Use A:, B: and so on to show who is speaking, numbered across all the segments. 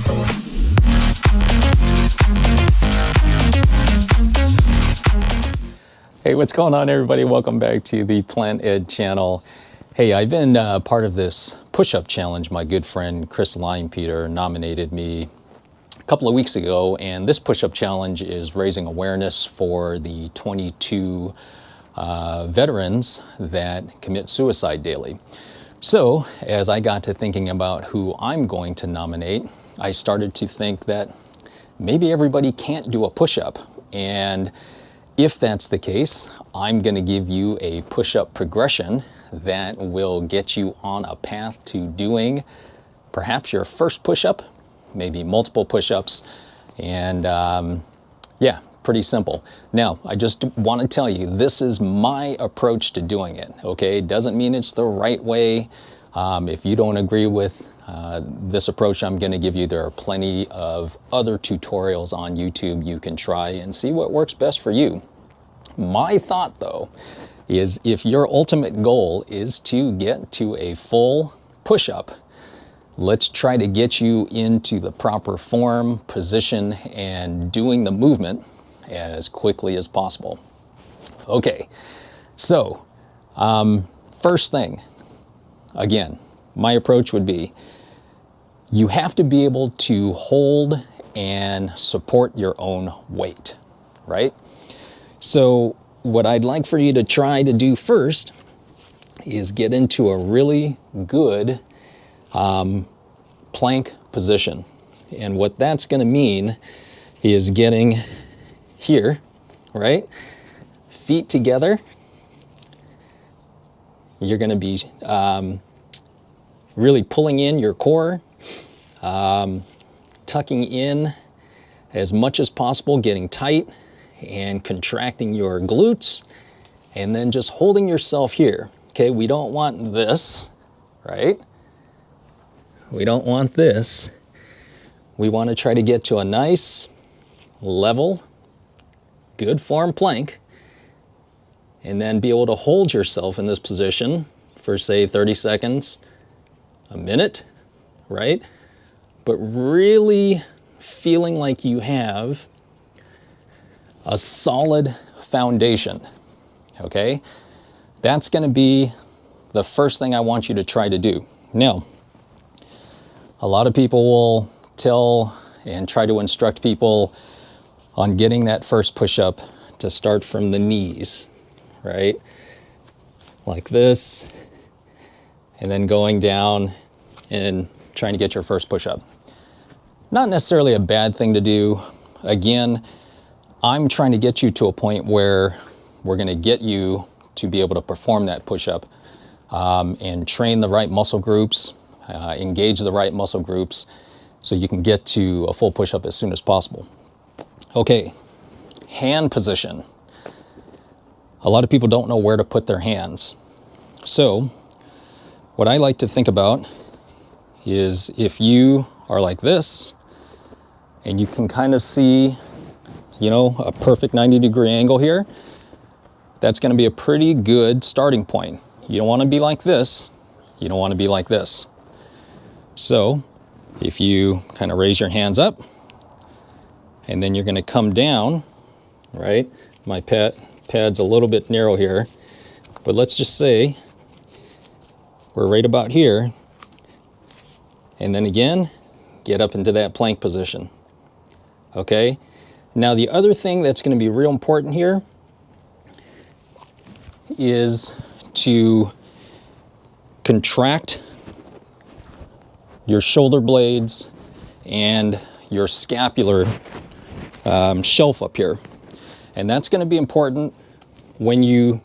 A: Hey, what's going on, everybody? Welcome back to the PLANT.ED channel. Hey, I've been part of this push-up challenge. My good friend Chris Peter nominated me a couple of weeks ago, and this push-up challenge is raising awareness for the 22 veterans that commit suicide daily. So, as I got to thinking about who I'm going to nominate, I started to think that maybe everybody can't do a push-up, and if that's the case, I'm going to give you a push-up progression that will get you on a path to doing perhaps your first push-up, maybe multiple push-ups, and yeah, pretty simple. Now, I just want to tell you, this is my approach to doing it, okay? Doesn't mean it's the right way. If you don't agree with this approach I'm going to give you, there are plenty of other tutorials on YouTube you can try and see what works best for you. My thought, though, is if your ultimate goal is to get to a full push-up, let's try to get you into the proper form, position, and doing the movement as quickly as possible. Okay, so first thing, again, my approach would be you have to be able to hold and support your own weight, right? So what I'd like for you to try to do first is get into a really good plank position. And what that's going to mean is getting here, right? Feet together. You're going to be really pulling in your core, tucking in as much as possible, getting tight and contracting your glutes, and then just holding yourself here. Okay, we don't want this, right? We don't want this. We want to try to get to a nice, level, good form plank, and then be able to hold yourself in this position for, say, 30 seconds, a minute, right? But really feeling like you have a solid foundation, okay? That's going to be the first thing I want you to try to do. Now, a lot of people will tell and try to instruct people on getting that first push-up to start from the knees, right? Like this, and then going down and trying to get your first push-up. Not necessarily a bad thing to do. Again, I'm trying to get you to a point where we're going to get you to be able to perform that push-up and train the right muscle groups, engage the right muscle groups, so you can get to a full push-up as soon as possible. Okay, hand position. A lot of people don't know where to put their hands. So what I like to think about is if you are like this, and you can kind of see, you know, a perfect 90-degree angle here, that's going to be a pretty good starting point. You don't want to be like this. You don't want to be like this. So if you kind of raise your hands up, and then you're going to come down, right? My pad's a little bit narrow here, but let's just say we're right about here. And then again, get up into that plank position. Okay? Now, the other thing that's going to be real important here is to contract your shoulder blades and your scapular shelf up here. And that's going to be important when you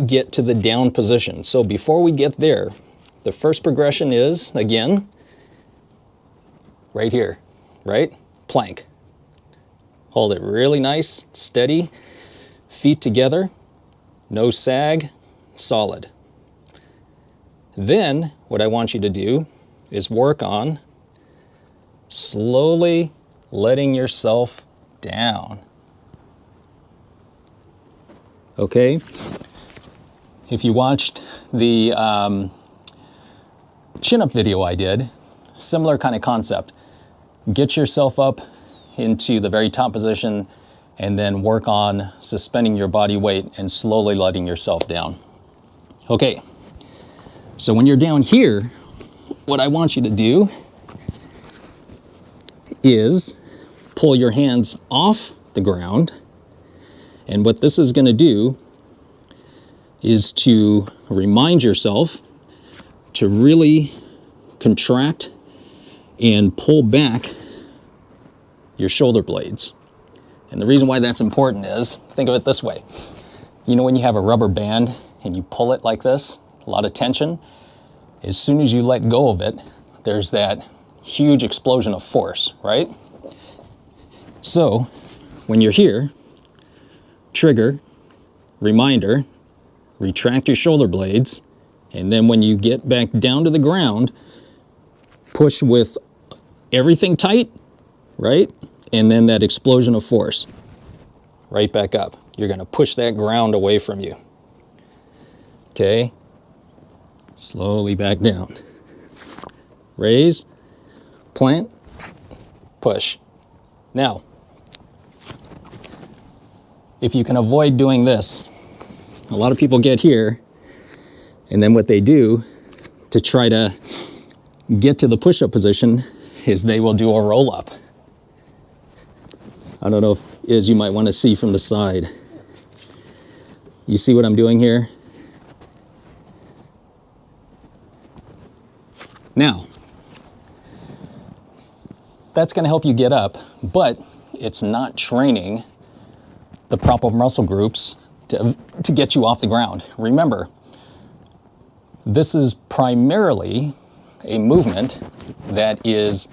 A: get to the down position. So before we get there, the first progression is, again, right here, right? Plank. Hold it really nice, steady, feet together, no sag, solid. Then what I want you to do is work on slowly letting yourself down. Okay? If you watched the chin-up video I did, similar kind of concept. Get yourself up into the very top position and then work on suspending your body weight and slowly letting yourself down. Okay, so when you're down here, what I want you to do is pull your hands off the ground. And what this is going to do is to remind yourself to really contract and pull back your shoulder blades. And the reason why that's important is, think of it this way. You know when you have a rubber band and you pull it like this, a lot of tension, as soon as you let go of it, there's that huge explosion of force, right? So when you're here, trigger, reminder, retract your shoulder blades, and then when you get back down to the ground, push with everything tight, right? And then that explosion of force, right back up. You're going to push that ground away from you. Okay? Slowly back down. Raise, plant, push. Now, if you can avoid doing this, a lot of people get here, and then what they do to try to get to the push-up position is they will do a roll-up. I don't know if you might want to see from the side. You see what I'm doing here? Now, that's going to help you get up, but it's not training the proper muscle groups to get you off the ground. Remember, this is primarily a movement that is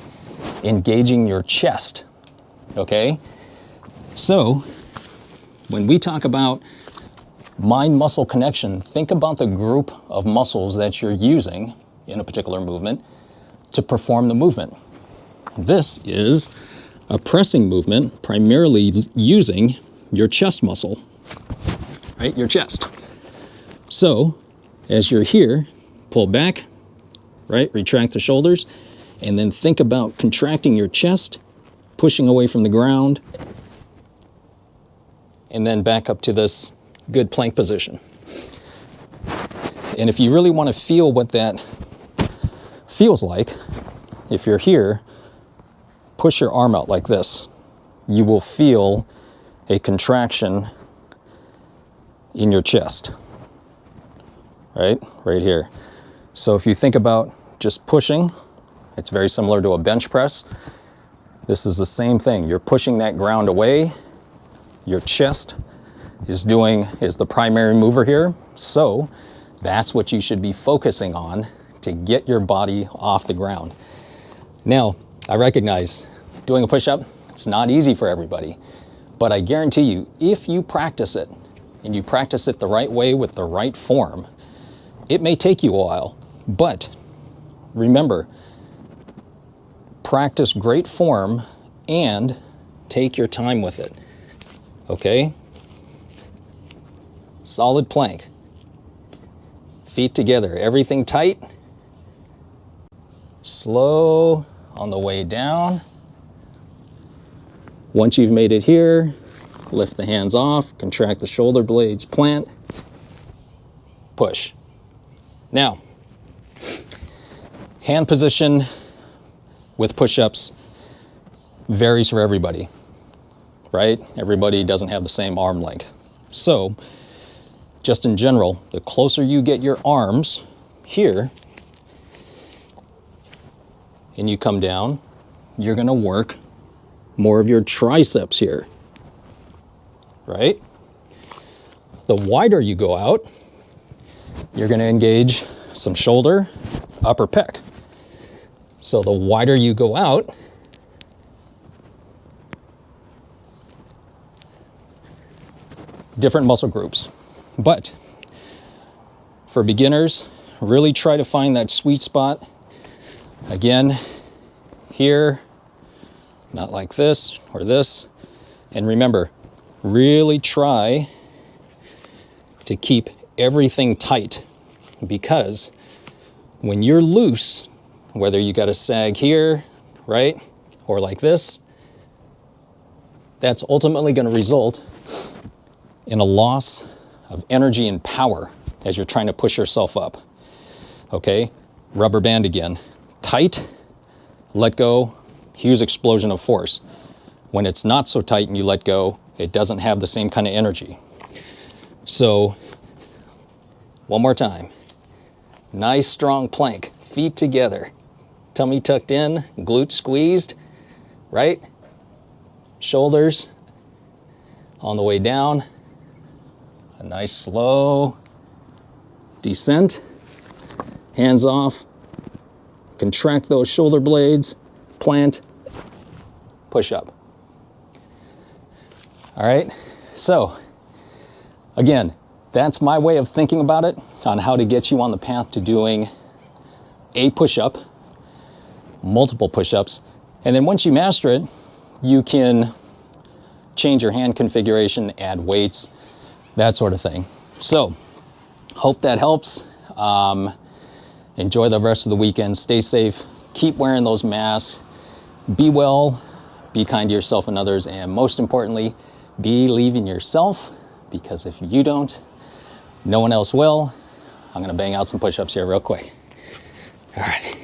A: engaging your chest, okay? So, when we talk about mind-muscle connection, think about the group of muscles that you're using in a particular movement to perform the movement. This is a pressing movement, primarily using your chest muscle, right? Your chest. So, as you're here, pull back, right? Retract the shoulders, and then think about contracting your chest, pushing away from the ground, and then back up to this good plank position. And if you really want to feel what that feels like, if you're here, push your arm out like this. You will feel a contraction in your chest, right here. So if you think about just pushing, it's very similar to a bench press. This is the same thing. You're pushing that ground away. Your chest is the primary mover here. So that's what you should be focusing on to get your body off the ground. Now, I recognize doing a push-up, it's not easy for everybody, but I guarantee you, if you practice it, and you practice it the right way with the right form, it may take you a while, but remember, practice great form and take your time with it, okay? Solid plank. Feet together, everything tight. Slow on the way down. Once you've made it here, lift the hands off, contract the shoulder blades, plant, push. Now, hand position with push-ups varies for everybody, right? Everybody doesn't have the same arm length. So, just in general, the closer you get your arms here, and you come down, you're going to work more of your triceps here, right? The wider you go out, you're going to engage some shoulder, upper pec. So the wider you go out, different muscle groups. But for beginners, really try to find that sweet spot. Again, here, not like this or this. And remember, really try to keep everything tight, because when you're loose, whether you got a sag here, right, or like this, that's ultimately going to result in a loss of energy and power as you're trying to push yourself up. Okay, rubber band again. Tight, let go, huge explosion of force. When it's not so tight and you let go, it doesn't have the same kind of energy. So, one more time. Nice strong plank, feet together, tummy tucked in, glutes squeezed, right? Shoulders on the way down. A nice slow descent. Hands off. Contract those shoulder blades. Plant. Push up. All right. So, again, that's my way of thinking about it on how to get you on the path to doing a push-up, multiple push-ups, and then once you master it, you can change your hand configuration, add weights, that sort of thing. So, hope that helps. Enjoy the rest of the weekend. Stay safe. Keep wearing those masks. Be well. Be kind to yourself and others. And most importantly, believe in yourself, because if you don't, no one else will. I'm going to bang out some push-ups here real quick. All right.